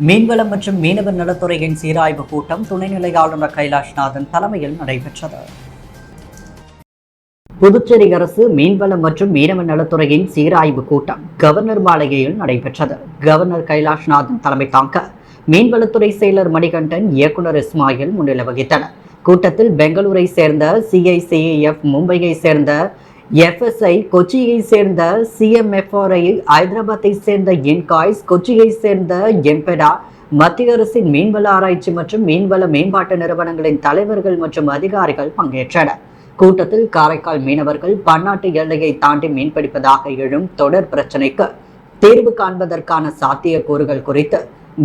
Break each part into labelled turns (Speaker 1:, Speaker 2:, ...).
Speaker 1: மீன்வளம் மற்றும் மீனவர் நலத்துறையின் சீராய்வு கூட்டம் துணைநிலை ஆளுநர் கைலாஷ்நாதன் தலைமையில் நடைபெற்றது. புதுச்சேரி அரசு மீன்வளம் மற்றும் மீனவர் நலத்துறையின் சீராய்வு கூட்டம் கவர்னர் மாளிகையில் நடைபெற்றது. கவர்னர் கைலாஷ்நாதன் தலைமை தாங்க மீன்வளத்துறை செயலர் மணிகண்டன், இயக்குநர் இஸ்மாயில் முன்னிலை வகித்தனர். கூட்டத்தில் பெங்களூரை சேர்ந்த CICAF, மும்பையை சேர்ந்த FSI, கொச்சியை சேர்ந்த CMFRI, ஹைதராபாத்தை சேர்ந்த இன்காய்ஸ், கொச்சியை சேர்ந்த எம்பெடா, மத்திய அரசின் மீன்வள ஆராய்ச்சி மற்றும் மீன்வள மேம்பாட்டு நிறுவனங்களின் தலைவர்கள் மற்றும் அதிகாரிகள் பங்கேற்றனர். கூட்டத்தில் காரைக்கால் மீனவர்கள் பன்னாட்டு எல்லையை தாண்டி மீன்பிடிப்பதாக எழும் தொடர் பிரச்சினைக்கு தீர்வு காண்பதற்கான சாத்தியக்கூறுகள் குறித்து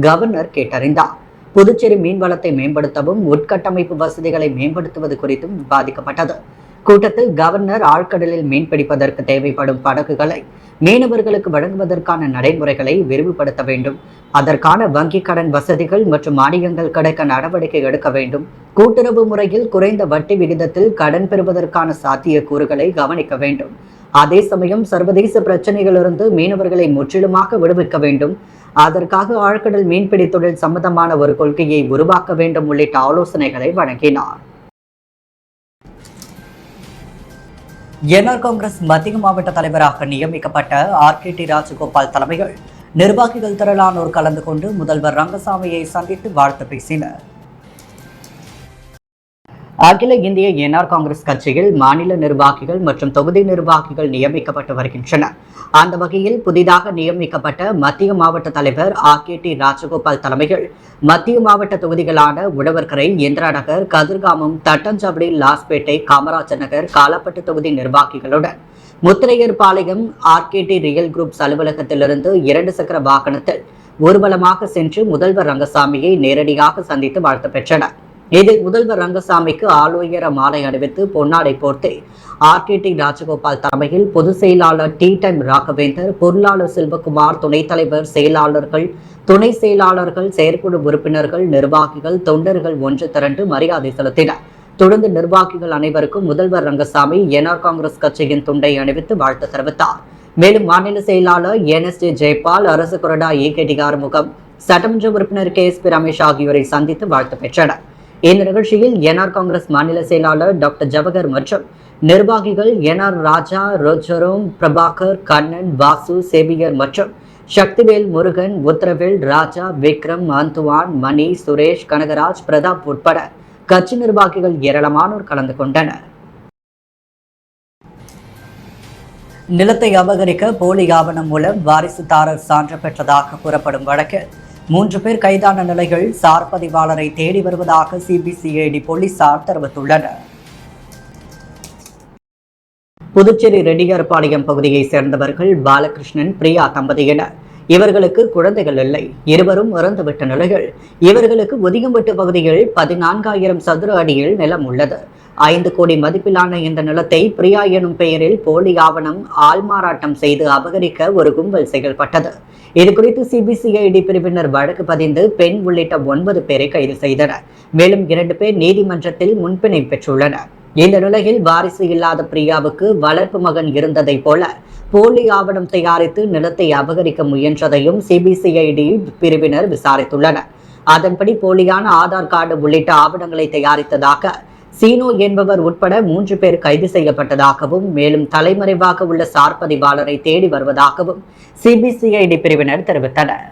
Speaker 1: கவர்னர் கேட்டறிந்தார். புதுச்சேரி மீன்வளத்தை மேம்படுத்தவும் உட்கட்டமைப்பு வசதிகளை மேம்படுத்துவது குறித்தும் விவாதிக்கப்பட்டது. கூட்டத்தில் கவர்னர் ஆழ்கடலில் மீன்பிடிப்பதற்கு தேவைப்படும் படகுகளை மீனவர்களுக்கு வழங்குவதற்கான நடைமுறைகளை விரிவுபடுத்த வேண்டும், அதற்கான வங்கிக் கடன் வசதிகள் மற்றும் மானியங்கள் கிடைக்க நடவடிக்கை எடுக்க வேண்டும், கூட்டுறவு முறையில் குறைந்த வட்டி விகிதத்தில் கடன் பெறுவதற்கான சாத்தியக்கூறுகளை கவனிக்க வேண்டும், அதே சமயம் சர்வதேச பிரச்சனைகளிலிருந்து மீனவர்களை முற்றிலுமாக விடுவிக்க வேண்டும், அதற்காக ஆழ்கடல் மீன்பிடி தொழில் சம்பந்தமான ஒரு கொள்கையை உருவாக்க வேண்டும் உள்ளிட்ட ஆலோசனைகளை வழங்கினார். என்ஆர் காங்கிரஸ் மத்திய மாவட்ட தலைவராக நியமிக்கப்பட்ட RKT ராஜகோபால் தலைமையில் நிர்வாகிகள் திரளானோர் கலந்து கொண்டு முதல்வர் ரங்கசாமியை சந்தித்து வாழ்த்து பேசினர். அகில இந்திய என்ஆர் காங்கிரஸ் கட்சியில் மாநில நிர்வாகிகள் மற்றும் தொகுதி நிர்வாகிகள் நியமிக்கப்பட்டு வருகின்றனர். அந்த வகையில் புதிதாக நியமிக்கப்பட்ட மத்திய மாவட்ட தலைவர் RKT ராஜகோபால் தலைமையில் மத்திய மாவட்ட தொகுதிகளான உழவர்கரை, இந்திரா நகர், கதிர்காமம், தட்டஞ்சாவடி, லாஸ்பேட்டை, காமராஜர் நகர், காலப்பட்டு தொகுதி நிர்வாகிகளுடன் முத்திரையர் பாளையம் RKT ரியல் குரூப்ஸ் அலுவலகத்திலிருந்து 2 சக்கர வாகனத்தில் ஊர்வலமாக சென்று முதல்வர் ரங்கசாமியை நேரடியாக சந்தித்து வாழ்த்து பெற்றனர். இதில் முதல்வர் ரங்கசாமிக்கு ஆளுயர மாலை அணிவித்து பொன்னாடை போர்த்தி RKT ராஜகோபால் தலைமையில் பொதுச் செயலாளர் டைம் ராகவேந்தர், பொருளாளர் செல்வகுமார், துணைத் தலைவர், செயலாளர்கள், துணை செயலாளர்கள், செயற்குழு உறுப்பினர்கள், நிர்வாகிகள், தொண்டர்கள் ஒன்று திரண்டு மரியாதை செலுத்தினர். தொடர்ந்து நிர்வாகிகள் அனைவருக்கும் முதல்வர் ரங்கசாமி என்ஆர் காங்கிரஸ் கட்சியின் துண்டை அணிவித்து வாழ்த்து தெரிவித்தார். மேலும் மாநில செயலாளர் NSJ ஜெயபால், அரசு கொறடா EKT ஆறுமுகம், சட்டமன்ற உறுப்பினர் KSP ரமேஷ் ஆகியோரை சந்தித்து வாழ்த்து பெற்றனர். இந்த நிகழ்ச்சியில் என்ஆர் காங்கிரஸ் மாநில செயலாளர் டாக்டர் ஜவஹர் மற்றும் நிர்வாகிகள் NR ராஜா, ரோஜரோம், பிரபாகர், கண்ணன், வாசு, சேவியர் மற்றும் சக்திவேல், முருகன், உத்தரவேல், ராஜா, விக்ரம், அந்துவான், மணி, சுரேஷ், கனகராஜ், பிரதாப் உட்பட கட்சி நிர்வாகிகள் ஏராளமானோர் கலந்து கொண்டனர். நிலத்தை அபகரிக்க போலி ஆவணம் மூலம் வாரிசுதாரர் சான்று பெற்றதாக கூறப்படும் வழக்கில் 3 பேர் கைதான நிலையில் சார் பதிவாளரை தேடி வருவதாக CBCID போலீசார் தெரிவித்துள்ளனர். புதுச்சேரி ரெட்டியார்பாளையம் பகுதியை சேர்ந்தவர்கள் பாலகிருஷ்ணன், பிரியா தம்பதியினர். இவர்களுக்கு குழந்தைகள் இல்லை. இருவரும் இறந்துவிட்ட நிலையில் இவர்களுக்கு ஒதிகம்பட்டு பகுதியில் 14,000 சதுர அடியில் நிலம் உள்ளது. 5 கோடி மதிப்பிலான இந்த நிலத்தை பிரியா எனும் பெயரில் போலி ஆவணம் ஆள்மாறாட்டம் செய்து அபகரிக்க ஒரு கும்பல் செயல்பட்டது. இதுகுறித்து CBCID பிரிவினர் வழக்கு பதிந்து பெண் உள்ளிட்ட 9 பேரை கைது செய்தனர். மேலும் 2 பேர் நீதிமன்றத்தில் முன்பிணை பெற்றுள்ளனர். இந்த நிலையில் வாரிசு இல்லாத பிரியாவுக்கு வளர்ப்பு மகன் இருந்ததை போல போலி ஆவணம் தயாரித்து நிலத்தை அபகரிக்க முயன்றதையும் CBCID பிரிவினர் விசாரித்துள்ளனர். அதன்படி போலியான ஆதார் கார்டு உள்ளிட்ட ஆவணங்களை தயாரித்ததாக சீனோ என்பவர் உட்பட 3 பேர் கைது செய்யப்பட்டதாகவும், மேலும் தலைமறைவாக உள்ள சார் பதிவாளரை தேடி வருவதாகவும் CBCID பிரிவினர் தெரிவித்தனர்.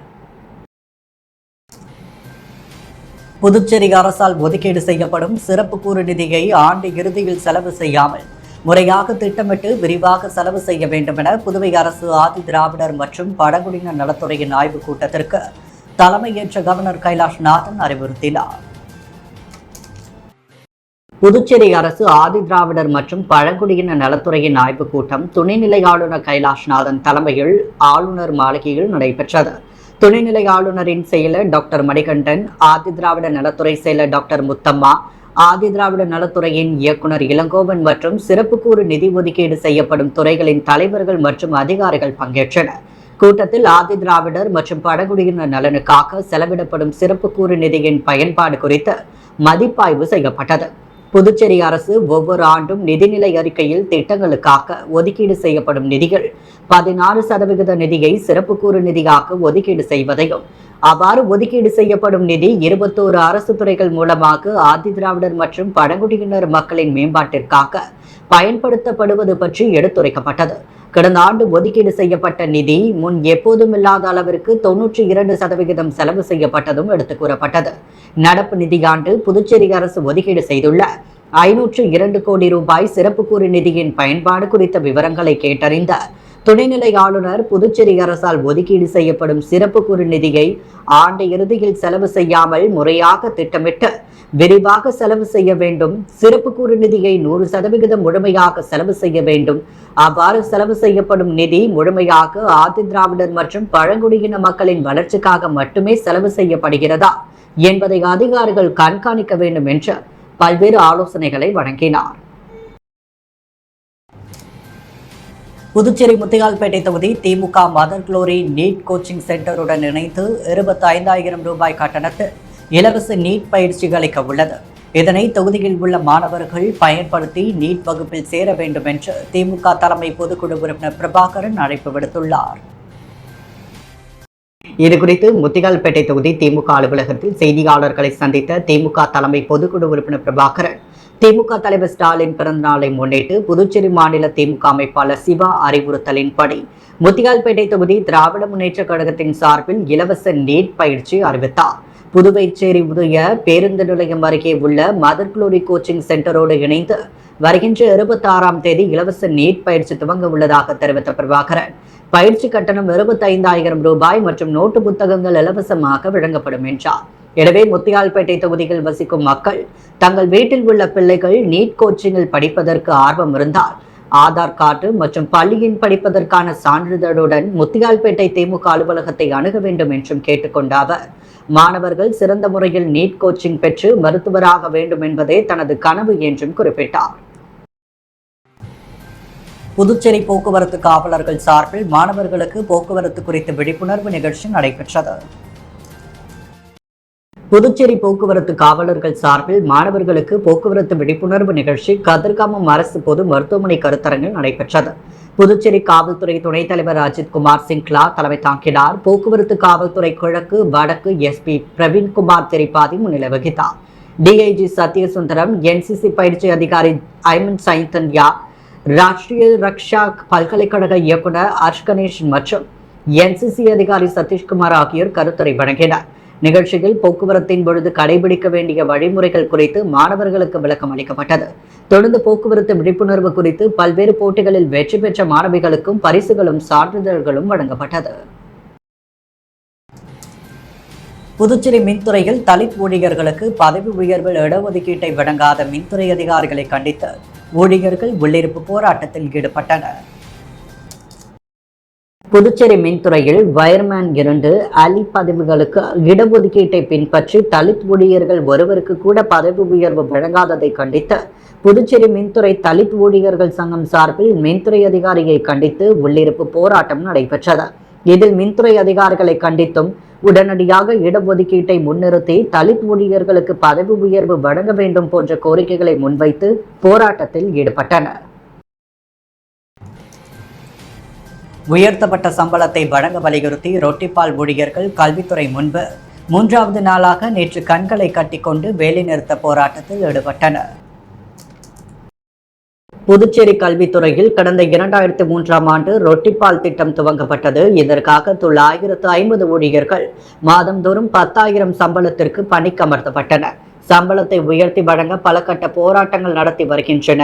Speaker 1: புதுச்சேரி அரசால் ஒதுக்கீடு செய்யப்படும் சிறப்பு கூறு நிதியை ஆண்டு இறுதியில் செலவு செய்யாமல் முறையாக திட்டமிட்டு விரிவாக செலவு செய்ய வேண்டும் என புதுவை அரசு ஆதி திராவிடர் மற்றும் பழங்குடியினர் நலத்துறையின் ஆய்வுக் கூட்டத்திற்கு தலைமையேற்ற கவர்னர் கைலாஷ்நாதன் அறிவுறுத்தினார். புதுச்சேரி அரசு ஆதி திராவிடர் மற்றும் பழங்குடியினர் நலத்துறையின் ஆய்வுக் கூட்டம் துணைநிலை ஆளுநர் கைலாஷ்நாதன் தலைமையில் ஆளுநர் மாளிகையில் நடைபெற்றது. துணைநிலை ஆளுநரின் செயலர் டாக்டர் மணிகண்டன், ஆதி திராவிட நலத்துறை செயலர் டாக்டர் முத்தம்மா, ஆதி திராவிட நலத்துறையின் இயக்குனர் இளங்கோவன் மற்றும் சிறப்பு கூறு நிதி ஒதுக்கீடு செய்யப்படும் துறைகளின் தலைவர்கள் மற்றும் அதிகாரிகள் பங்கேற்றனர். கூட்டத்தில் ஆதி திராவிடர் மற்றும் பழங்குடியினர் நலனுக்காக செலவிடப்படும் சிறப்பு கூறு நிதியின் பயன்பாடு குறித்து மதிப்பாய்வு செய்யப்பட்டது. புதுச்சேரி அரசு ஒவ்வொரு ஆண்டும் நிதிநிலை அறிக்கையில் திட்டங்களுக்காக ஒதுக்கீடு செய்யப்படும் நிதிகள் 16% நிதியை சிறப்பு கூறு நிதியாக ஒதுக்கீடு செய்வதையும், அவ்வாறு ஒதுக்கீடு செய்யப்படும் நிதி 21 அரசு துறைகள் மூலமாக ஆதிதிராவிடர் மற்றும் பழங்குடியினர் மக்களின் மேம்பாட்டிற்காக பயன்படுத்தப்படுவது பற்றி எடுத்துரைக்கப்பட்டது. கடந்த ஆண்டு ஒதுக்கீடு செய்யப்பட்ட நிதி முன் எப்போதும் இல்லாத அளவிற்கு 92% செலவு செய்யப்பட்டதும் எடுத்துக் கூறப்பட்டது. நடப்பு நிதியாண்டு புதுச்சேரி அரசு ஒதுக்கீடு செய்துள்ள 502 கோடி ரூபாய் சிறப்பு கூறு நிதியின் பயன்பாடு குறித்த விவரங்களை கேட்டறிந்த துணைநிலை ஆளுநர், புதுச்சேரி அரசால் ஒதுக்கீடு செய்யப்படும் சிறப்பு கூறு நிதியை ஆண்டு இறுதியில் செலவு செய்யாமல் முறையாக திட்டமிட்டு விரிவாக செலவு செய்ய வேண்டும். சிறப்பு கூறு நிதியை 100% முழுமையாக செலவு செய்ய வேண்டும். அவ்வாறு செலவு செய்யப்படும் நிதி முழுமையாக ஆதிதிராவிடர் மற்றும் பழங்குடியின மக்களின் வளர்ச்சிக்காக மட்டுமே செலவு செய்யப்படுகிறதா என்பதை அதிகாரிகள் கண்காணிக்க வேண்டும் என்று பல்வேறு ஆலோசனைகளை வழங்கினார். புதுச்சேரி முத்தியால்பேட்டை தொகுதி திமுக மதர் குளோரி நீட் கோச்சிங் சென்டருடன் இணைந்து 25,000 ரூபாய் கட்டணத்தில் இலவச நீட் பயிற்சி அளிக்க உள்ளது. இதனை தொகுதியில் உள்ள மாணவர்கள் பயன்படுத்தி நீட் வகுப்பில் சேர வேண்டும் என்று திமுக தலைமை பொதுக்குழு உறுப்பினர் பிரபாகரன் அழைப்பு விடுத்துள்ளார். இதுகுறித்து முத்தியால்பேட்டை தொகுதி திமுக அலுவலகத்தில் செய்தியாளர்களை சந்தித்த திமுக தலைமை பொதுக்குழு உறுப்பினர் பிரபாகரன், திமுக தலைவர் ஸ்டாலின் பிறந்த நாளை முன்னிட்டு புதுச்சேரி மாநில திமுக அமைப்பாளர் சிவா அறிவுறுத்தலின்படி முத்தியால்பேட்டை தொகுதி திராவிட முன்னேற்ற கழகத்தின் சார்பில் இலவச நீட் பயிற்சி அறிவித்தார். புதுவைச்சேரி உதய பேருந்து நிலையம் அருகே உள்ள மதர் குளோரி கோச்சிங் சென்டரோடு இணைந்து வருகின்ற 26ஆம் தேதி இலவச நீட் பயிற்சி துவங்க உள்ளதாக தெரிவித்த பிரபாகரன், பயிற்சி கட்டணம் 25,000 ரூபாய் மற்றும் நோட்டு புத்தகங்கள் இலவசமாக வழங்கப்படும் என்றார். எனவே முத்தியால்பேட்டை தொகுதியில் வசிக்கும் மக்கள் தங்கள் வீட்டில் உள்ள பிள்ளைகள் நீட் கோச்சிங்கில் படிப்பதற்கு ஆர்வம் இருந்தால் ஆதார் கார்டு மற்றும் பள்ளியின் படிப்பதற்கான சான்றிதழுடன் முத்தியால்பேட்டை திமுக அலுவலகத்தை அணுக வேண்டும் என்றும் கேட்டுக்கொண்ட அவர், மாணவர்கள் சிறந்த முறையில் நீட் கோச்சிங் பெற்று மருத்துவராக வேண்டும் என்பதே தனது கனவு என்றும் குறிப்பிட்டார். புதுச்சேரி போக்குவரத்து காவலர்கள் சார்பில் மாணவர்களுக்கு போக்குவரத்து குறித்த விழிப்புணர்வு நிகழ்ச்சி நடைபெற்றது. புதுச்சேரி போக்குவரத்து காவலர்கள் சார்பில் மாணவர்களுக்கு போக்குவரத்து விழிப்புணர்வு நிகழ்ச்சி கதிர்காமம் அரசு பொது மருத்துவமனை கருத்தரங்கில் நடைபெற்றது. புதுச்சேரி காவல்துறை துணைத் தலைவர் அஜித் குமார் சிங்லா தலைமை தாங்கினார். போக்குவரத்து காவல்துறை கிழக்கு வடக்கு எஸ்பி பிரவீன்குமார் திரிபாதி முன்னிலை வகித்தார். டிஐஜி சத்யசுந்தரம், என்சிசி பயிற்சி அதிகாரி ஐமன் சைத்தன்யா, ராஷ்டிரிய ரக்ஷா பல்கலைக்கழக இயக்குனர் ஹர்ஷ் கணேஷ் மற்றும் என்சிசி அதிகாரி சதீஷ்குமார் ஆகியோர் கருத்துரை வழங்கினர். நிகழ்ச்சியில் போக்குவரத்தின் பொழுது கடைபிடிக்க வேண்டிய வழிமுறைகள் குறித்து மாணவர்களுக்கு விளக்கம் அளிக்கப்பட்டது. தொடர்ந்து போக்குவரத்து விழிப்புணர்வு குறித்து பல்வேறு போட்டிகளில் வெற்றி பெற்ற மாணவிகளுக்கும் பரிசுகளும் சான்றிதழ்களும் வழங்கப்பட்டது. புதுச்சேரி மின்துறையில் தலித் ஊழியர்களுக்கு பதவி உயர்வில் இடஒதுக்கீட்டை வழங்காத மின்துறை அதிகாரிகளை கண்டித்து ஊழியர்கள் உள்ளிருப்பு போராட்டத்தில் ஈடுபட்டனர். புதுச்சேரி மின்துறையில் வயர்மேன் 2 அலி பதவிகளுக்கு இடஒதுக்கீட்டை பின்பற்றி தலித் ஊழியர்கள் ஒருவருக்கு கூட பதவி உயர்வு வழங்காததை கண்டித்து புதுச்சேரி மின்துறை தலித் ஊழியர்கள் சங்கம் சார்பில் மின்துறை அதிகாரியை கண்டித்து உள்ளிருப்பு போராட்டம் நடைபெற்றது. இதில் மின்துறை அதிகாரிகளை கண்டித்தும் உடனடியாக இடஒதுக்கீட்டை முன்னிறுத்தி தலித் ஊழியர்களுக்கு பதவி உயர்வு வழங்க வேண்டும் போன்ற கோரிக்கைகளை முன்வைத்து போராட்டத்தில் ஈடுபட்டனர். உயர்த்தப்பட்ட சம்பளத்தை வழங்க வலியுறுத்தி ரொட்டிப்பால் ஊழியர்கள் கல்வித்துறை முன்பு 3வது நாளாக நேற்று கண்களை கட்டிக்கொண்டு வேலைநிறுத்த போராட்டத்தில் ஈடுபட்டனர். புதுச்சேரி கல்வித்துறையில் கடந்த 2003ஆம் ஆண்டு ரொட்டிப்பால் திட்டம் துவங்கப்பட்டது. இதற்காக 950 ஊழியர்கள் மாதந்தோறும் 10,000 சம்பளத்திற்கு பணிக்கமர்த்தப்பட்டனர். சம்பளத்தை உயர்த்தி வழங்க பல கட்ட போராட்டங்கள் நடத்தி வருகின்றன.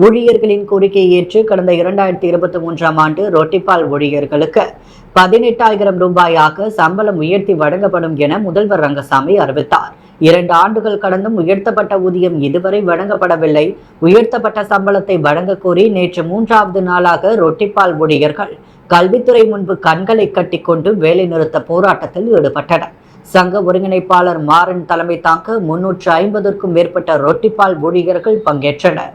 Speaker 1: ஊழியர்களின் கோரிக்கையை ஏற்று கடந்த 2023ஆம் ஆண்டு ரொட்டிப்பால் ஊழியர்களுக்கு 18,000 ரூபாயாக சம்பளம் உயர்த்தி வழங்கப்படும் என முதல்வர் ரங்கசாமி அறிவித்தார். 2 ஆண்டுகள் கடந்தும் உயர்த்தப்பட்ட ஊதியம் இதுவரை வழங்கப்படவில்லை. உயர்த்தப்பட்ட சம்பளத்தை வழங்க கோரி நேற்று 3வது நாளாக ரொட்டிப்பால் ஊழியர்கள் கல்வித்துறை முன்பு கண்களை கட்டிக்கொண்டு வேலைநிறுத்த போராட்டத்தில் ஈடுபட்டனர். சங்க ஒருங்கிணைப்பாளர் மாறன் தலைமை தாங்க 350க்கும் மேற்பட்ட ரொட்டிப்பால் ஊழியர்கள் பங்கேற்றனர்.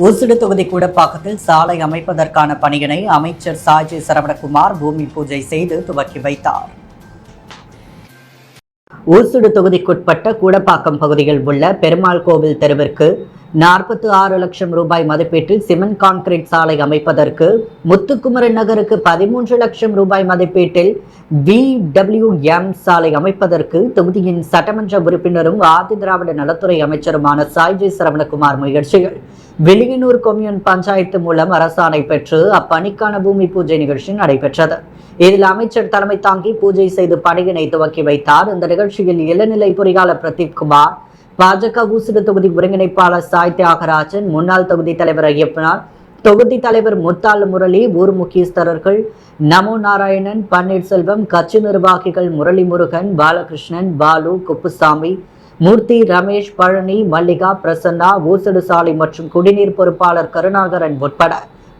Speaker 1: ஊசுடு தொகுதி கூடப்பாக்கத்தில் சாலை அமைப்பதற்கான பணியினை அமைச்சர் சாஜி சரவணகுமார் பூமி பூஜை செய்து துவக்கி வைத்தார். ஊசுடு தொகுதிக்குட்பட்ட கூடப்பாக்கம் பகுதியில் உள்ள பெருமாள் கோவில் தெருவிற்கு 46 லட்சம் ரூபாய் மதிப்பீட்டில் சிமெண்ட் கான்கிரீட் சாலை அமைப்பதற்கு, முத்துக்குமரன் நகருக்கு 13 லட்சம் ரூபாய் மதிப்பீட்டில் VWM சாலை அமைப்பதற்கு தொகுதியின் சட்டமன்ற உறுப்பினரும் ஆதி திராவிட நலத்துறை அமைச்சருமான சாய்ஜி சரவணகுமார் முயற்சிகள். வில்லியனூர் கொம்யூன் பஞ்சாயத்து மூலம் அரசாணை பெற்று அப்பணிக்கான பூமி பூஜை நிகழ்ச்சி நடைபெற்றது. இதில் அமைச்சர் தலைமை தாங்கி பூஜை செய்து பணியினை துவக்கி வைத்தார். இந்த நிகழ்ச்சியில் இளநிலை பொறியாளர் பிரதீப் குமார், பாஜக ஊசுடு தொகுதி ஒருங்கிணைப்பாளர் சாய் தியாகராஜன், முன்னாள் தொகுதி தலைவர் ஐயப்பனார், தொகுதி தலைவர் முத்தாள் முரளி, ஊர் முக்கியஸ்தரர்கள் நமோ நாராயணன், பன்னீர்செல்வம், கட்சி நிர்வாகிகள் முரளி முருகன், பாலகிருஷ்ணன், பாலு, குப்புசாமி, மூர்த்தி, ரமேஷ், பழனி, மல்லிகா, பிரசன்னா, ஊசுடு சாலை மற்றும் குடிநீர் பொறுப்பாளர் கருணாகரன் உட்பட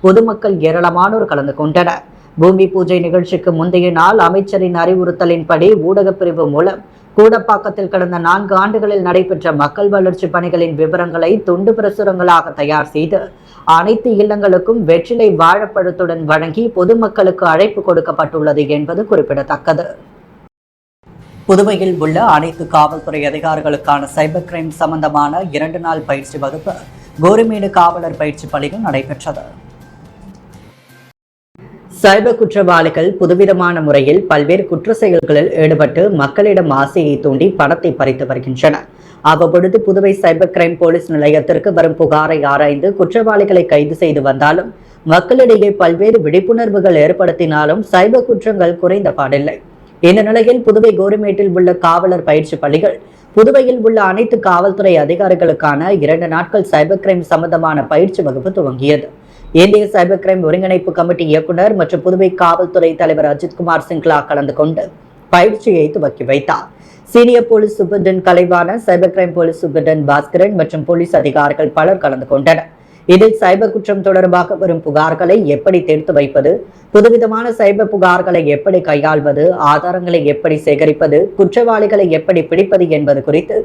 Speaker 1: பொதுமக்கள் ஏராளமானோர் கலந்து கொண்டனர். பூமி பூஜை நிகழ்ச்சிக்கு முந்தைய நாள் அமைச்சரின் அறிவுறுத்தலின்படி ஊடகப் பிரிவு மூலம் கூடப்பாக்கத்தில் கடந்த 4 ஆண்டுகளில் நடைபெற்ற மக்கள் வளர்ச்சி பணிகளின் விவரங்களை துண்டு பிரசுரங்களாக தயார் செய்து அனைத்து இல்லங்களுக்கும் வெற்றிலை வாழைப்பழத்துடன் வழங்கி பொதுமக்களுக்கு அழைப்பு கொடுக்கப்பட்டுள்ளது என்பது குறிப்பிடத்தக்கது. புதுவையில் உள்ள அனைத்து காவல்துறை அதிகாரிகளுக்கான சைபர் கிரைம் சம்பந்தமான 2 நாள் பயிற்சி வகுப்பு கோரிமேடு காவலர் பயிற்சி பள்ளியில் நடைபெற்றது. சைபர் குற்றவாளிகள் புதுவிதமான முறையில் பல்வேறு குற்ற செயல்களில் ஈடுபட்டு மக்களிடம் ஆசையை தூண்டி பணத்தை பறித்து வருகின்றனர். அவ்வப்பொழுது புதுவை சைபர் கிரைம் போலீஸ் நிலையத்திற்கு வரும் புகாரை ஆராய்ந்து குற்றவாளிகளை கைது செய்து வந்தாலும் மக்களிடையே பல்வேறு விழிப்புணர்வுகள் ஏற்படுத்தினாலும் சைபர் குற்றங்கள் குறைந்த பாடில்லை. இந்த நிலையில் புதுவை கோரிமேட்டில் உள்ள காவலர் பயிற்சி பள்ளிகள் புதுவையில் உள்ள அனைத்து காவல்துறை அதிகாரிகளுக்கான 2 நாட்கள் சைபர் கிரைம் சம்பந்தமான பயிற்சி வகுப்பு துவங்கியது. இந்திய சைபர் கிரைம் ஒருங்கிணைப்பு கமிட்டி இயக்குநர் மற்றும் புதுவை காவல்துறை தலைவர் அஜித்குமார் சிங்லா கலந்து கொண்டு பயிற்சியை துவக்கி வைத்தார். சீனியர் போலீஸ் சூப்பர்டென்ட் கலைவான cyber crime police superintendent Bhaskaran மற்றும் போலீஸ் அதிகாரிகள் பலர் கலந்து கொண்டனர். இதில் சைபர் குற்றம் தொடர்பாக வரும் புகார்களை எப்படி தீர்த்து வைப்பது, புதுவிதமான சைபர் புகார்களை எப்படி கையாள்வது, ஆதாரங்களை எப்படி சேகரிப்பது, குற்றவாளிகளை எப்படி பிடிப்பது என்பது குறித்து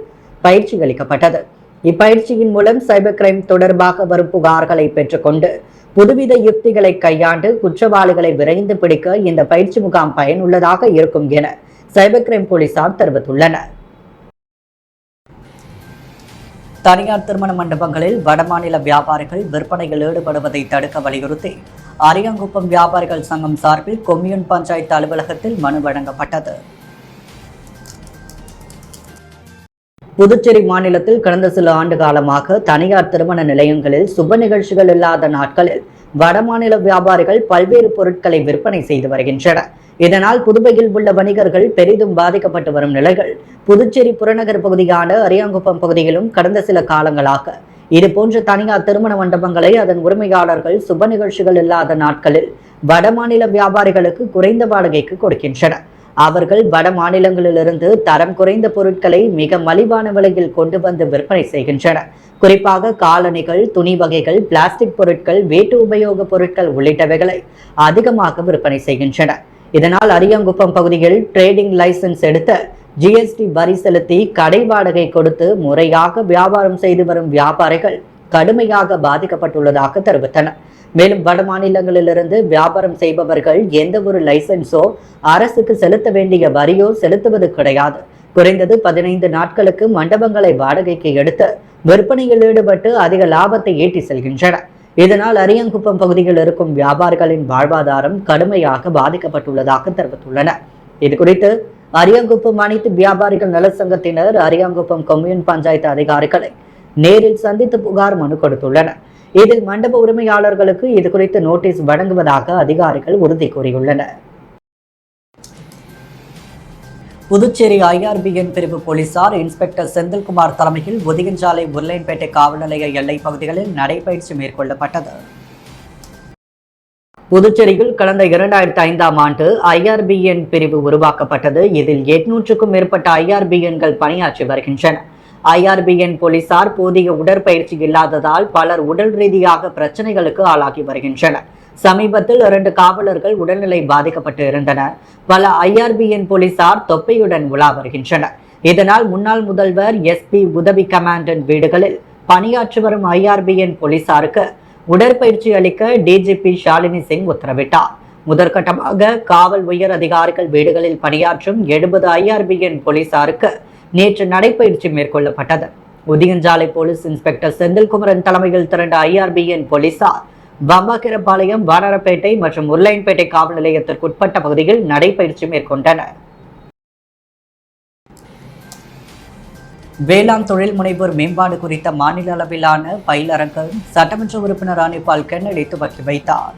Speaker 1: பயிற்சி அளிக்கப்பட்டது. இப்பயிற்சியின் மூலம் சைபர் கிரைம் தொடர்பாக வரும் புகார்களை பெற்றுக்கொண்டு புதுவித யுக்திகளை கையாண்டு குற்றவாளிகளை விரைந்து பிடிக்க இந்த பயிற்சி முகாம் பயனுள்ளதாக இருக்கும் என சைபர் கிரைம் போலீசார் தெரிவித்துள்ளனர். தனியார் திருமண மண்டபங்களில் வடமாநில வியாபாரிகள் விற்பனையில் ஈடுபடுவதை தடுக்க வலியுறுத்தி அரியாங்குப்பம் வியாபாரிகள் சங்கம் சார்பில் கொம்யூன் பஞ்சாயத்து அலுவலகத்தில் மனு வழங்கப்பட்டது. புதுச்சேரி மாநிலத்தில் கடந்த சில ஆண்டு காலமாக தனியார் திருமண நிலையங்களில் சுப நிகழ்ச்சிகள் இல்லாத நாட்களில் வடமாநில வியாபாரிகள் பல்வேறு பொருட்களை விற்பனை செய்து வருகின்றனர். இதனால் புதுவையில் உள்ள வணிகர்கள் பெரிதும் பாதிக்கப்பட்டு வரும் நிலைகள் புதுச்சேரி புறநகர் பகுதியான அரியாங்குப்பம் பகுதியிலும் கடந்த சில காலங்களாக இதுபோன்ற தனியார் திருமண மண்டபங்களை அதன் உரிமையாளர்கள் சுப நிகழ்ச்சிகள் இல்லாத நாட்களில் வடமாநில வியாபாரிகளுக்கு குறைந்த வாடகைக்கு கொடுக்கின்றனர். அவர்கள் வட மாநிலங்களிலிருந்து தரம் குறைந்த பொருட்களை மிக மலிவான விலையில் கொண்டு வந்து விற்பனை செய்கின்றனர். குறிப்பாக காலணிகள், துணி வகைகள், பிளாஸ்டிக் பொருட்கள், வீட்டு உபயோக பொருட்கள் உள்ளிட்டவைகளை அதிகமாக விற்பனை செய்கின்றனர். இதனால் அரியாங்குப்பம் பகுதியில் ட்ரேடிங் லைசன்ஸ் எடுத்த GST வரி செலுத்தி கடை வாடகை கொடுத்து முறையாக வியாபாரம் செய்து வரும் வியாபாரிகள் கடுமையாக பாதிக்கப்பட்டுள்ளதாக தெரிவித்தனர். மேலும் வட மாநிலங்களிலிருந்து வியாபாரம் செய்பவர்கள் எந்த ஒரு லைசன்ஸோ அரசுக்கு செலுத்த வேண்டிய வரியோ செலுத்துவது கிடையாது. குறைந்தது 15 நாட்களுக்கு மண்டபங்களை வாடகைக்கு எடுத்து விற்பனையில் ஈடுபட்டு அதிக லாபத்தை ஈட்டி செல்கின்றனர். இதனால் அரியாங்குப்பம் பகுதியில் இருக்கும் வியாபாரிகளின் வாழ்வாதாரம் கடுமையாக பாதிக்கப்பட்டுள்ளதாக தெரிவித்துள்ளனர். இது குறித்து அரியாங்குப்பம் அனைத்து வியாபாரிகள் நல சங்கத்தினர் அரியாங்குப்பம் கொம்யூன் பஞ்சாயத்து அதிகாரிகளை நேரில் சந்தித்து புகார் மனு கொடுத்துள்ளனர். இதில் மண்டப உரிமையாளர்களுக்கு இது குறித்து நோட்டீஸ் வழங்குவதாக அதிகாரிகள் உறுதி கூறியுள்ளனர். புதுச்சேரி IRBN பிரிவு போலீசார் இன்ஸ்பெக்டர் செந்தில்குமார் தலைமையில் ஒதியஞ்சாலை உருளையன்பேட்டை காவல் நிலைய எல்லை பகுதிகளில் நடைபயிற்சி மேற்கொள்ளப்பட்டது. புதுச்சேரியில் கடந்த 2005ஆம் ஆண்டு IRBN பிரிவு உருவாக்கப்பட்டது. இதில் 800க்கும் மேற்பட்ட IRBNகள் பணியாற்றி வருகின்றன. IRBN போலீசார் போதிய உடற்பயிற்சி இல்லாததால் பலர் உடல் ரீதியாக பிரச்சனைகளுக்கு ஆளாகி வருகின்றனர். சமீபத்தில் 2 காவலர்கள் உடல்நிலை பாதிக்கப்பட்டு இருந்தனர். பல IRBN போலீசார் தொப்பையுடன் உலா வருகின்றனர். இதனால் முன்னாள் முதல்வர் SP உதவி கமாண்டன்ட் வீடுகளில் பணியாற்றி வரும் IRBN போலீசாருக்கு உடற்பயிற்சி அளிக்க DGP ஷாலினி சிங் உத்தரவிட்டார். முதற்கட்டமாக காவல் உயர் அதிகாரிகள் வீடுகளில் பணியாற்றும் 70 IRBN போலீசாருக்கு நேற்று நடைபயிற்சி மேற்கொள்ளப்பட்டது. உதியஞ்சாலை போலீஸ் இன்ஸ்பெக்டர் செந்தில்குமரன் தலைமையில் திரண்ட IRBN போலீசார் பம்பாக்கிரபாளையம், வானரப்பேட்டை மற்றும் உருளையன்பேட்டை காவல் நிலையத்திற்குட்பட்ட பகுதியில் நடைபயிற்சி மேற்கொண்டனர். வேளாண் தொழில் முனைவோர் மேம்பாடு குறித்த மாநில அளவிலான பயிலரங்கு சட்டமன்ற உறுப்பினர் அனிபால் கென்னடி துவக்கி வைத்தார்.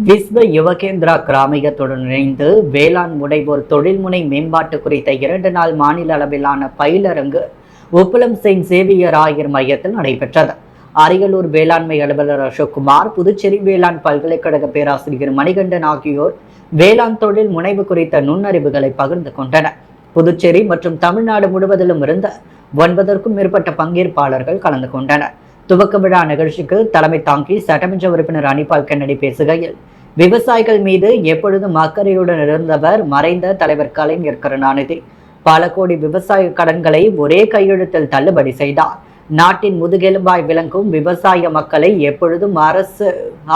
Speaker 1: விஸ்வ யுவகேந்திரா கிராமியத்துடன் இணைந்து வேளாண் முனைவோர் தொழில்முனை மேம்பாட்டு குறித்த 2 நாள் மாநில அளவிலான பயிலரங்கு உப்பளம் செயின்ட் சேவியர் ஆயர் மையத்தில் நடைபெற்றது. அரியலூர் வேளாண்மை அலுவலர் அசோக்குமார், புதுச்சேரி வேளாண் பல்கலைக்கழக பேராசிரியர் மணிகண்டன் ஆகியோர் வேளாண் தொழில் முனைவு குறித்த நுண்ணறிவுகளை பகிர்ந்து கொண்டனர். புதுச்சேரி மற்றும் தமிழ்நாடு முழுவதிலும் இருந்த 9க்கும் மேற்பட்ட பங்கேற்பாளர்கள் கலந்து கொண்டனர். துவக்க விழா நிகழ்ச்சிக்கு தலைமை தாங்கி சட்டமன்ற உறுப்பினர் அனிபால் கென்னடி பேசுகையில், விவசாயிகள் மீது எப்பொழுதும் அக்கறையுடன் இருந்தவர் மறைந்த தலைவர் கலைஞர் கருணாநிதி. பல கோடி விவசாய கடன்களை ஒரே கையெழுத்தில் தள்ளுபடி செய்தார். நாட்டின் முதுகெலும்பாய் விளங்கும் விவசாய மக்களை எப்பொழுதும் அரசு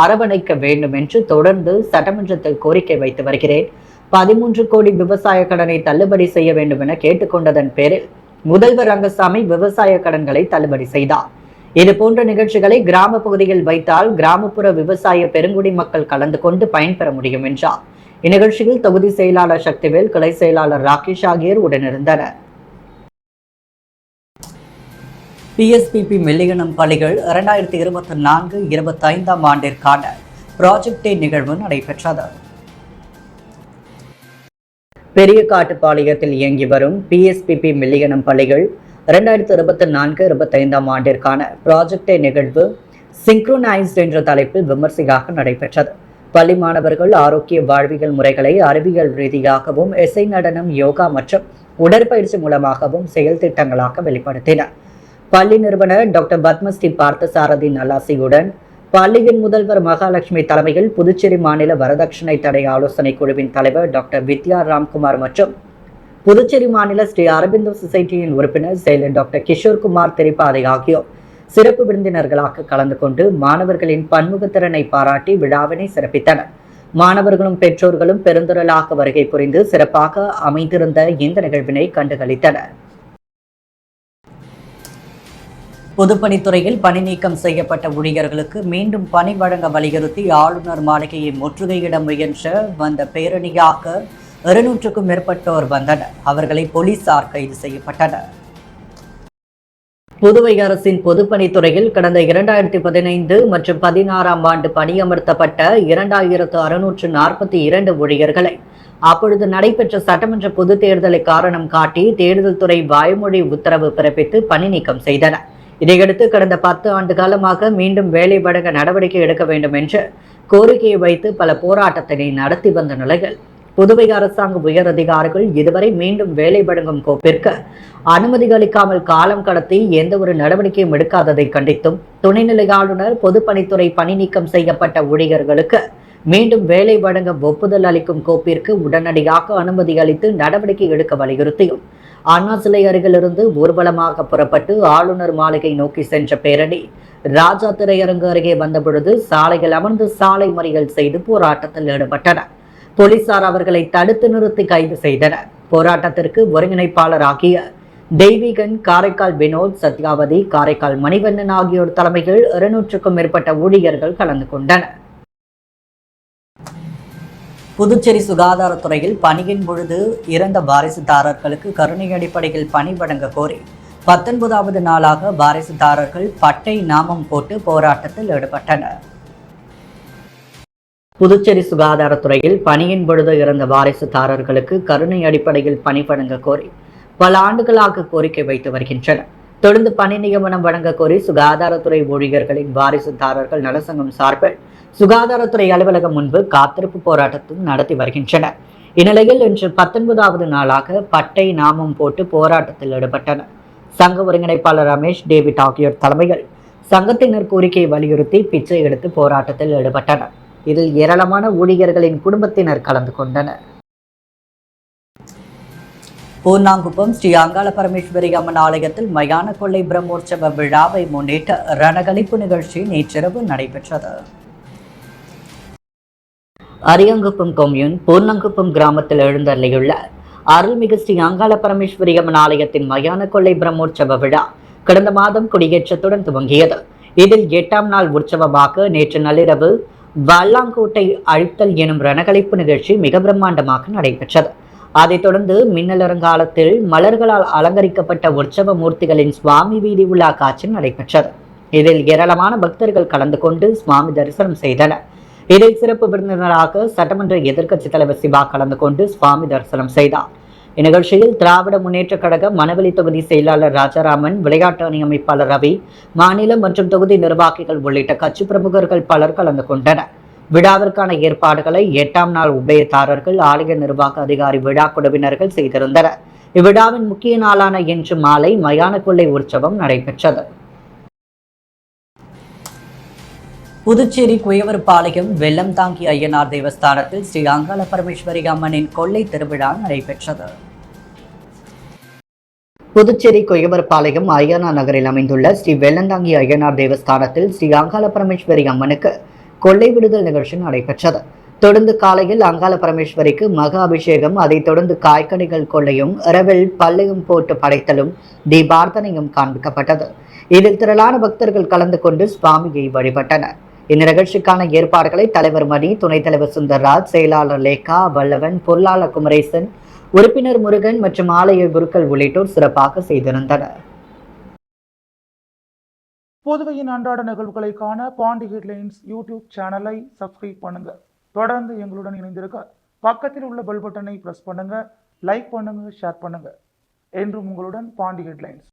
Speaker 1: அரவணைக்க வேண்டும் என்று தொடர்ந்து சட்டமன்றத்தில் கோரிக்கை வைத்து வருகிறேன். 13 கோடி விவசாய கடனை தள்ளுபடி செய்ய வேண்டும் என கேட்டுக்கொண்டதன் பேரில் முதல்வர் ரங்கசாமி விவசாய கடன்களை தள்ளுபடி செய்தார். இது போன்ற நிகழ்ச்சிகளை கிராம பகுதியில் வைத்தால் கிராமப்புற விவசாய பெருங்குடி மக்கள் கலந்து கொண்டு பயன்பெற முடியும் என்றார். இந்நிகழ்ச்சியில் தொகுதி செயலாளர் சக்திவேல், கிளை செயலாளர் ராகேஷ் ஆகியோர் உடனிருந்தனர். PSPP மில்லியனம் பள்ளிகள் 2024-25 ஆண்டிற்கான ப்ராஜெக்ட் டே நிகழ்வு நடைபெற்றது. பெரிய காட்டுப்பாளையத்தில் இயங்கி வரும் PSPP மில்லியனம் பள்ளிகள் 2024-25 ஆண்டிற்கான ப்ராஜெக்ட் டே நிகழ்வு சிங்க்ரோனைஸ்ட் என்ற தலைப்பில் விமர்சையாக நடைபெற்றது. பள்ளி மாணவர்கள் ஆரோக்கிய வாழ்வியல் முறைகளை அறிவியல் ரீதியாகவும், இசை, நடனம், யோகா மற்றும் உடற்பயிற்சி மூலமாகவும் செயல் திட்டங்களாக வெளிப்படுத்தினர். பள்ளி நிறுவனர் டாக்டர் பத்மஸ்ரீ பார்த்தசாரதி நல்லாசியுடன் பள்ளியின் முதல்வர் மகாலட்சுமி தலைமையில் புதுச்சேரி மாநில வரதட்சணை தடை ஆலோசனை குழுவின் தலைவர் டாக்டர் வித்யா ராம்குமார் மற்றும் புதுச்சேரி மாநில ஸ்ரீ அரபிந்தோ சொசைட்டியின் உறுப்பினர் செயலர் டாக்டர் கிஷோர்குமார் திரிபாதி ஆகியோர் சிறப்பு விருந்தினர்களாக கலந்து கொண்டு மாணவர்களின் பன்முகத்திறனை பாராட்டி விழாவினை சிறப்பித்தனர். மாணவர்களும் பெற்றோர்களும் பெருந்திரளாக வருகை புரிந்து சிறப்பாக அமைந்திருந்த இந்த நிகழ்வினை கண்டுகளித்தனர். பொதுப்பணித்துறையில் பணி நீக்கம் செய்யப்பட்ட ஊழியர்களுக்கு மீண்டும் பணி வழங்க வலியுறுத்தி ஆளுநர் மாளிகையை முற்றுகையிட முயன்ற வந்த பேரணியாக 200க்கும் மேற்பட்டோர் வந்தனர். அவர்களை போலீசார் கைது செய்யப்பட்டனர். புதுவை அரசின் பொதுப்பணித்துறையில் கடந்த 2015 மற்றும் 16ஆம் ஆண்டு பணியமர்த்தப்பட்ட 2642 ஊழியர்களை அப்பொழுது நடைபெற்ற சட்டமன்ற பொது தேர்தலை காரணம் காட்டி தேர்தல் துறை வாய்மொழி உத்தரவு பிறப்பித்து பணி நீக்கம் செய்தனர். இதையடுத்து கடந்த 10 ஆண்டு காலமாக மீண்டும் வேலை வழங்க நடவடிக்கை எடுக்க வேண்டும் என்று கோரிக்கையை வைத்து பல போராட்டத்தினை நடத்தி வந்த நிலையில் புதுவை அரசாங்க உயர் அதிகாரிகள் இதுவரை மீண்டும் வேலை வழங்கும் கோப்பிற்கு அனுமதி அளிக்காமல் காலம் கடத்தி எந்த ஒரு நடவடிக்கையும் எடுக்காததை கண்டித்தும் துணைநிலை ஆளுநர் பொதுப்பணித்துறை பணி நீக்கம் செய்யப்பட்ட ஊழியர்களுக்கு மீண்டும் வேலை வழங்க ஒப்புதல் அளிக்கும் கோப்பிற்கு உடனடியாக அனுமதி அளித்து நடவடிக்கை எடுக்க வலியுறுத்தியும் அண்ணா சிலை அருகிலிருந்து ஊர்வலமாக புறப்பட்டு ஆளுநர் மாளிகை நோக்கி சென்ற பேரணி ராஜா திரையரங்கு அருகே வந்தபொழுது சாலையில் அமர்ந்து சாலை மறியல் செய்து போராட்டத்தில் ஈடுபட்டனர். போலீசார் அவர்களை தடுத்து நிறுத்தி கைது செய்தனர். போராட்டத்திற்கு ஒருங்கிணைப்பாளர் ஆகிய தெய்வீகன், காரைக்கால் வினோத், சத்யாவதி, காரைக்கால் மணிவண்ணன் ஆகியோர் தலைமையில் 200க்கும் மேற்பட்ட ஊழியர்கள் கலந்து கொண்டனர். புதுச்சேரி சுகாதாரத்துறையில் பணியின் பொழுது இறந்த வாரிசுதாரர்களுக்கு கருணை அடிப்படையில் பணி வழங்க கோரி 19வது நாளாக வாரிசுதாரர்கள் பட்டை நாமம் போட்டு போராட்டத்தில் ஈடுபட்டனர். புதுச்சேரி சுகாதாரத்துறையில் பணியின் பொழுது இறந்த வாரிசுதாரர்களுக்கு கருணை அடிப்படையில் பணி வழங்க கோரி பல ஆண்டுகளாக கோரிக்கை வைத்து வருகின்றனர். தொடர்ந்து பணி நியமனம் வழங்க கோரி சுகாதாரத்துறை ஊழியர்களின் வாரிசுதாரர்கள் நலசங்கம் சார்பில் சுகாதாரத்துறை அலுவலகம் முன்பு காத்திருப்பு போராட்டத்தில் நடத்தி வருகின்றனர். இந்நிலையில் இன்று 19வது நாளாக பட்டை நாமம் போட்டு போராட்டத்தில் ஈடுபட்டனர். சங்க ஒருங்கிணைப்பாளர் ரமேஷ், டேவிட் ஆகியோர் தலைமையில் சங்கத்தினர் கோரிக்கையை வலியுறுத்தி பிச்சை எடுத்து போராட்டத்தில் ஈடுபட்டனர். இதில் ஏராளமான ஊழியர்களின் குடும்பத்தினர் கலந்து கொண்டனர். பூர்ணாங்குப்பம் ஸ்ரீ அங்காள பரமேஸ்வரி அம்மன் ஆலயத்தில் மயான கொள்ளை பிரம்மோற்சவ விழாவை முன்னிட்டு ரணகளிப்பு நிகழ்ச்சி நேற்றிரவு நடைபெற்றது. அரியங்குப்பம் கொம்யூன் பூர்ணங்குப்பம் கிராமத்தில் எழுந்தள்ளியுள்ள அருள்மிகு ஸ்ரீ அங்காள பரமேஸ்வரி அம்மன் ஆலயத்தின் மயான கொள்ளை பிரம்மோற்சவ விழா கடந்த மாதம் கொடியேற்றத்துடன் துவங்கியது. இதில் 8ஆம் நாள் உற்சவமாக நேற்று நள்ளிரவு வல்லாங்கோட்டை அழித்தல் எனும் ரணகலைப்பு நிகழ்ச்சி மிக பிரம்மாண்டமாக நடைபெற்றது. அதைத் தொடர்ந்து மின்னலரங்காலத்தில் மலர்களால் அலங்கரிக்கப்பட்ட உற்சவ மூர்த்திகளின் சுவாமி வீதி உலா காட்சி நடைபெற்றது. இதில் ஏராளமான பக்தர்கள் கலந்து கொண்டு சுவாமி தரிசனம் செய்தனர். இதில் சிறப்பு விருந்தினராக சட்டமன்ற எதிர்க்கட்சித் தலைவர் சிவா கலந்து கொண்டு சுவாமி தரிசனம் செய்தார். இந்நிகழ்ச்சியில் திராவிட முன்னேற்ற கழக மணவெளி தொகுதி செயலாளர் ராஜாராமன், விளையாட்டு அணி அமைப்பாளர் ரவி, மாநில மற்றும் தொகுதி நிர்வாகிகள் உள்ளிட்ட கட்சி பிரமுகர்கள் பலர் கலந்து கொண்டனர். விழாவிற்கான ஏற்பாடுகளை 8ஆம் நாள் உபயதாரர்கள், ஆலய நிர்வாக அதிகாரி, விழா குழுவினர்கள் செய்திருந்தனர். இவ்விழாவின் முக்கிய நாளான இன்று மாலை மயான கொள்ளை உற்சவம் நடைபெற்றது. புதுச்சேரி குயவர்பாளையம் வெள்ளம் தாங்கி ஐயனார் தேவஸ்தானத்தில் ஸ்ரீ அங்காள பரமேஸ்வரி அம்மனின் கொள்ளை திருவிழா நடைபெற்றது. புதுச்சேரி குயவர்பாளையம் ஐயனார் நகரில் அமைந்துள்ள ஸ்ரீ வெள்ளந்தாங்கி ஐயனார் தேவஸ்தானத்தில் ஸ்ரீ அங்காள பரமேஸ்வரி அம்மனுக்கு கொள்ளை விடுதல் நிகழ்ச்சி நடைபெற்றது. தொடர்ந்து காலையில் அங்காள பரமேஸ்வரிக்கு மகா அபிஷேகம், அதைத் தொடர்ந்து காய்கனிகள் கொள்ளையும் இரவில் பல்லையும் போட்டு படைத்தலும் தீபார்த்தனையும் காண்பிக்கப்பட்டது. இதில் திரளான பக்தர்கள் கலந்து கொண்டு சுவாமியை வழிபட்டனர். இந்த நிகழ்ச்சிக்கான ஏற்பாடுகளை தலைவர் மணி, துணைத் தலைவர் சுந்தர்ராஜ், செயலாளர் லேகா, வல்லவன், பொருளாளர் குமரேசன், உறுப்பினர் முருகன் மற்றும் ஆலய குருக்கள் உள்ளிட்டோர் சிறப்பாக செய்திருந்தனர்.
Speaker 2: புதுவையின் அன்றாட நிகழ்வுகளை காண பாண்டி ஹெட்லைன்ஸ் யூடியூப் சேனலை சப்ஸ்கிரைப் பண்ணுங்க. தொடர்ந்து எங்களுடன் இணைந்திருக்க பக்கத்தில் உள்ள பெல் பட்டனை பிரஸ் பண்ணுங்க. லைக் பண்ணுங்க, ஷேர் பண்ணுங்க. என்றும் உங்களுடன் பாண்டி ஹெட்லைன்ஸ்.